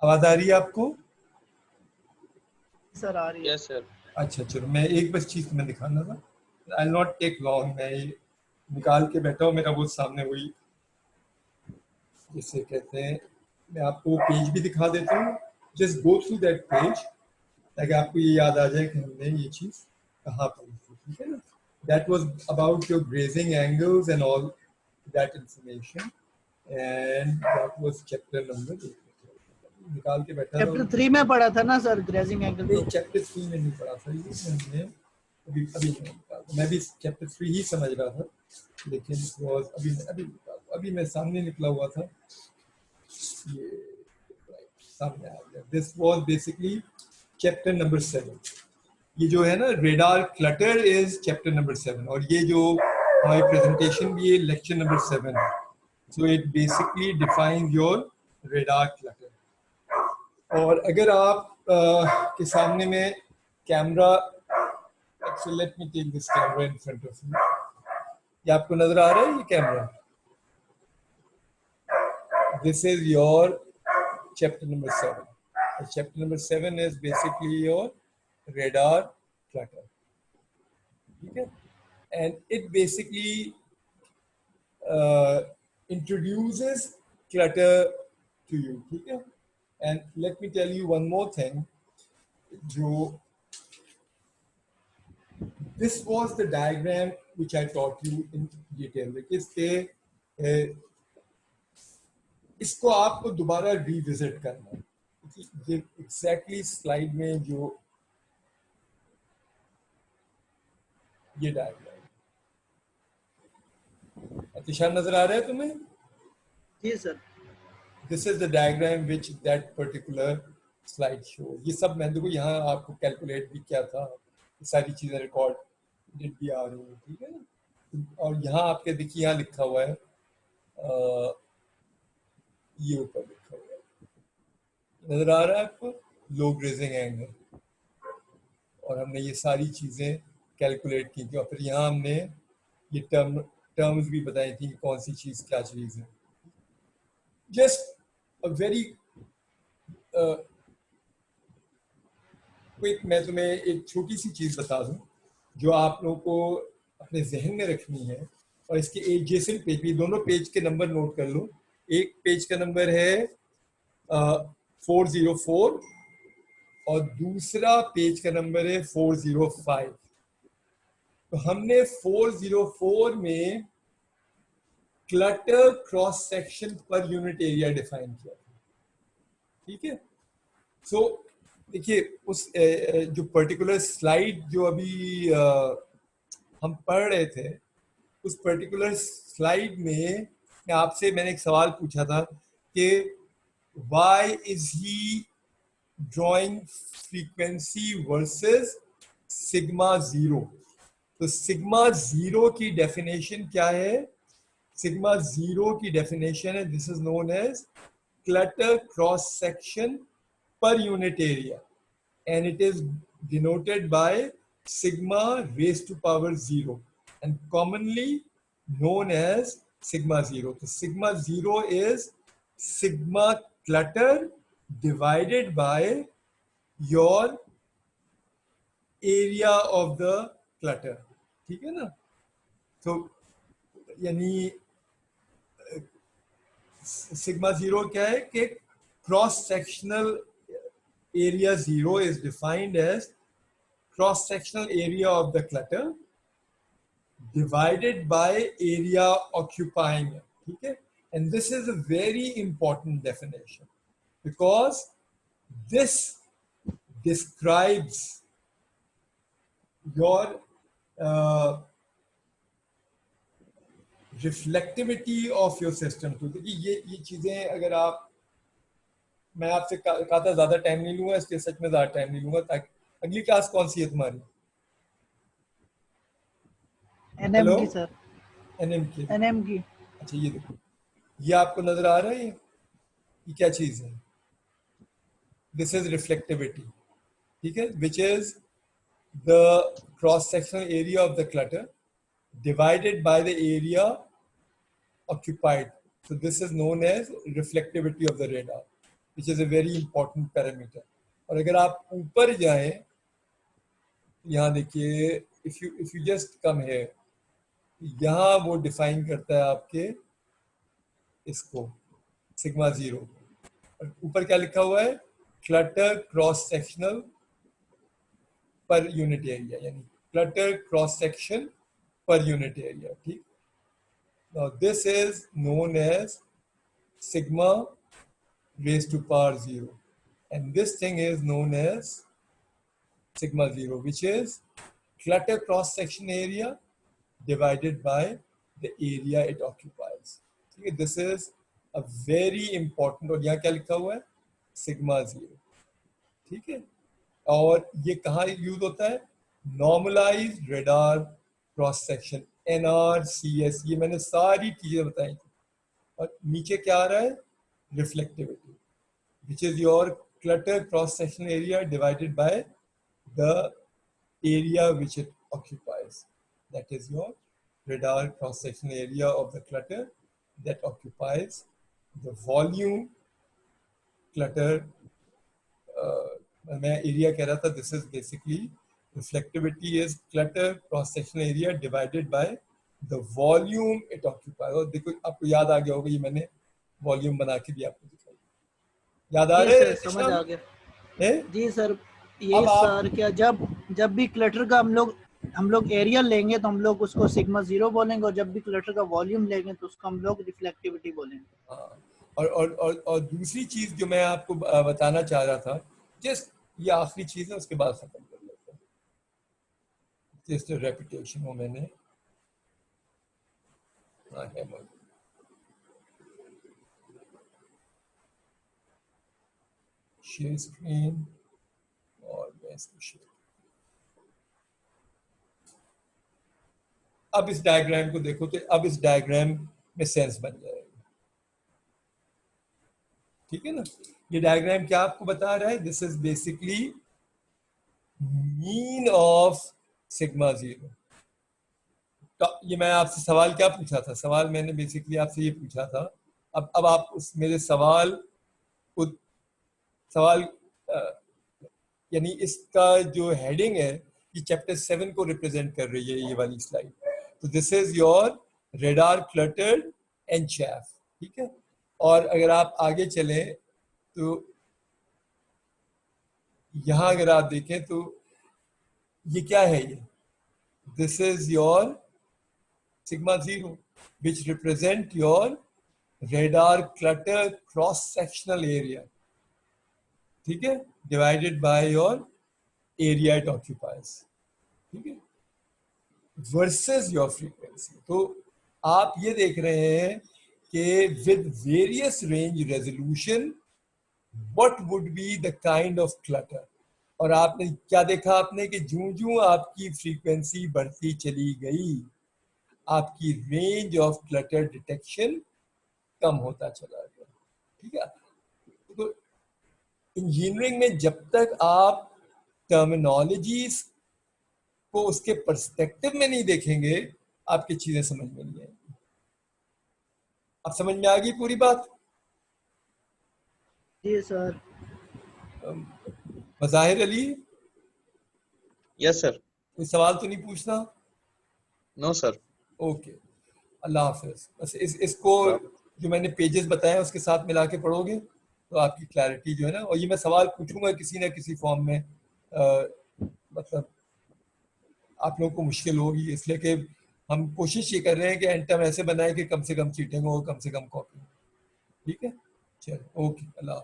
आवाज आ रही है आपको? सर आ रही है। Yes sir. अच्छा चलो, मैं एक बस चीज तुम्हें दिखाना था। आई नॉट टेक लॉन्ग, मैं ये निकाल के बैठा हूँ, मेरा वो सामने वही जिसे कहते हैं, मैं आपको पेज भी दिखा देता हूँ। Just go through that page ताकि आपको ये याद आ जाए कि हमने ये चीज कहाँ पढ़ी थी, ठीक है ना? That was about your grazing angles and all that information, and that was chapter number 8। निकाल के बैठा था। चैप्टर 3 में पढ़ा था ना सर, ग्रेजिंग एंगल। नहीं, चैप्टर 3 में नहीं पढ़ा था ये, हमने अभी अभी नहीं निकाला। मैं भी चैप्टर 3 ही समझ रहा था, लेकिन was अभी मैं सामने निकला हुआ था, ये सामने आ गया। This was basically chapter number 7। ये जो है ना, radar clutter is chapter number 7, और ये जो हमारी प्रेजेंटेशन भी है लेक्चर नंबर 7 है। So it basically defines your radar clutter. और अगर आप के सामने में camera, actually let me take this camera in front of me, ये आपको नजर आ रहा है ये camera? This is your chapter number 7. Chapter number 7 is basically your radar clutter. Okay? And it basically introduces clutter to you. Okay? And let me tell you one more thing. This was the diagram which I taught you in detail. इसको आपको दोबारा revisit करना है। ये exactly slide में जो ये diagram, Atisha नजर आ रहा है तुम्हें? जी sir. This is the diagram which that particular slide show. ये सब मैं देखो यहाँ आपको कैलकुलेट भी किया था, ये सारी चीजें रिकॉर्ड भी आ रही हैं, ठीक है ना? और यहाँ आपके देखिए यहाँ लिखा हुआ है, ये ऊपर लिखा हुआ है, नजर आ रहा है आपको? लो ग्रेजिंग एंगल। और हमने ये सारी चीजें कैलकुलेट की थी, और फिर यहाँ हमने ये टर्म्स भी बताई थी कि कौन सी चीज क्या चीज है। जस्ट अ वेरी क्विक, मैं तुम्हें एक छोटी सी चीज बता दूं जो आप लोगों को अपने जहन में रखनी है, और इसके एडजेसेंट पेज भी, दोनों पेज के नंबर नोट कर लो। एक पेज का नंबर है 404 और दूसरा पेज का नंबर है 405। तो हमने 404 में clutter cross section per unit area define किया, ठीक है? सो देखिए, उस जो पर्टिकुलर स्लाइड जो अभी हम पढ़ रहे थे, उस पर्टिकुलर स्लाइड में मैंने एक सवाल पूछा था कि why is he drawing frequency versus sigma zero. तो सिग्मा जीरो की डेफिनेशन क्या है? सिग्मा जीरो की डेफिनेशन है, this is known as clutter cross section per unit area, and it is denoted by sigma raised to power 0 and commonly known as sigma 0. So sigma 0 is sigma clutter divided by your area of the clutter, ठीक है ना? तो यानी sigma 0 क्या है कि cross sectional area 0 is defined as cross-sectional area of the clutter divided by area occupying it. Okay? And this is a very important definition because this describes your reflectivity of your system. तो देखिए ये चीजें अगर आप, मैं आपसे कहा था ज्यादा टाइम नहीं लूंगा, इसलिए सच में ज्यादा टाइम नहीं लूंगा। ताकि अगली क्लास कौन सी है तुम्हारी? एनएम की सर। एनएम की। एनएम की। अच्छा ये देखो, ये आपको नजर आ रहा है, ये क्या चीज है? दिस इज रिफ्लेक्टिविटी, ठीक है? Which is the cross sectional area of the clutter divided by the area occupied. So this is known as reflectivity of the radar. Which is a very important parameter. और अगर आप ऊपर जाएं, यहाँ देखिए, if you just come here, यहाँ वो define करता है आपके इसको सिग्मा जीरो। ऊपर क्या लिखा हुआ है? Clutter cross sectional per unit area, यानी clutter cross section per unit area. ठीक, now this is known as sigma raised to power 0, and this thing is known as sigma 0, which is clutter cross section area divided by the area it occupies. ठीक है, this is a very important, और यहाँ क्या लिखा हुआ है? Sigma 0। ठीक है, और ये कहाँ यूज होता है? Normalised radar cross section, NRCS, ये मैंने सारी चीजें बताई थी। और नीचे क्या आ रहा है? Reflectivity, which is your clutter cross section area divided by the area which it occupies. That is your radar cross section area of the clutter that occupies the volume clutter. मैं एरिया कह रहा था, this is basically reflectivity is clutter cross section area divided by the volume it occupies. और देखो आपको याद आ गया होगा, ये मैंने वॉल्यूम बना के भी आपको दिखाई। याद आ जी रहे सर, समझ आ गया। हैं? जी सर, ये अब आप सर क्या जब भी क्लटर का हम लोग एरिया लेंगे तो हम लोग उसको सिग्मा 0 बोलेंगे, और जब भी क्लटर का वॉल्यूम लेंगे तो उसको हम लोग रिफ्लेक्टिविटी बोलेंगे। हाँ, और दूसरी चीज जो मैं आपको बताना चाह रहा था, जस्ट ये आखिरी चीज है, उसके बाद खत्म कर लेते हैं। जस्ट रेपिटेशन हो मैंने, हाँ है मौजूद। शेयर स्क्रीन, और मैं इसको शेयर, अब इस डायग्राम को देखो तो अब इस डायग्राम में सेंस बन जाएगा। ठीक है ना? ये डायग्राम क्या आपको बता रहा है? This is basically mean of sigma 0। तो ये मैं आपसे सवाल क्या पूछा था? सवाल मैंने बेसिकली आपसे ये पूछा था, अब आप उस मेरे सवाल को, सवाल यानी इसका जो हेडिंग है ये चैप्टर 7 को रिप्रेजेंट कर रही है, ये वाली स्लाइड। तो this is your radar cluttered and chaff. ठीक है, और अगर आप आगे चलें तो यहां अगर आप देखें तो ये क्या है? ये this is your sigma 0 which represent your radar clutter cross sectional area, ठीक है, divided by your area it occupies, ठीक है, versus your frequency। तो आप ये देख रहे हैं कि with various range resolution what would be the kind of clutter, और आपने क्या देखा? आपने कि जूं-जूं आपकी फ्रीक्वेंसी बढ़ती चली गई, आपकी रेंज ऑफ क्लटर डिटेक्शन कम होता चला गया। ठीक है, तो इंजीनियरिंग में जब तक आप टर्मिनोलॉजीज को उसके पर्सपेक्टिव में नहीं देखेंगे, आपकी चीजें समझ में नहीं आएंगी। आप समझ में आ गई पूरी बात? जी sir. Mazahir Ali, yes sir. कोई सवाल तो नहीं पूछना? No sir. ओके, अल्लाह हाफिज। बस इसको जो मैंने पेजेस बताए उसके साथ मिला के पढ़ोगे तो आपकी क्लैरिटी जो है ना, और ये मैं सवाल पूछूंगा किसी ना किसी फॉर्म में, मतलब आप लोगों को मुश्किल होगी, इसलिए कि हम कोशिश ये कर रहे हैं कि एंटम ऐसे बनाए कि कम से कम चीटिंग हो, कम से कम कॉपी हो। ठीक है, चलो, ओके, अल्लाह।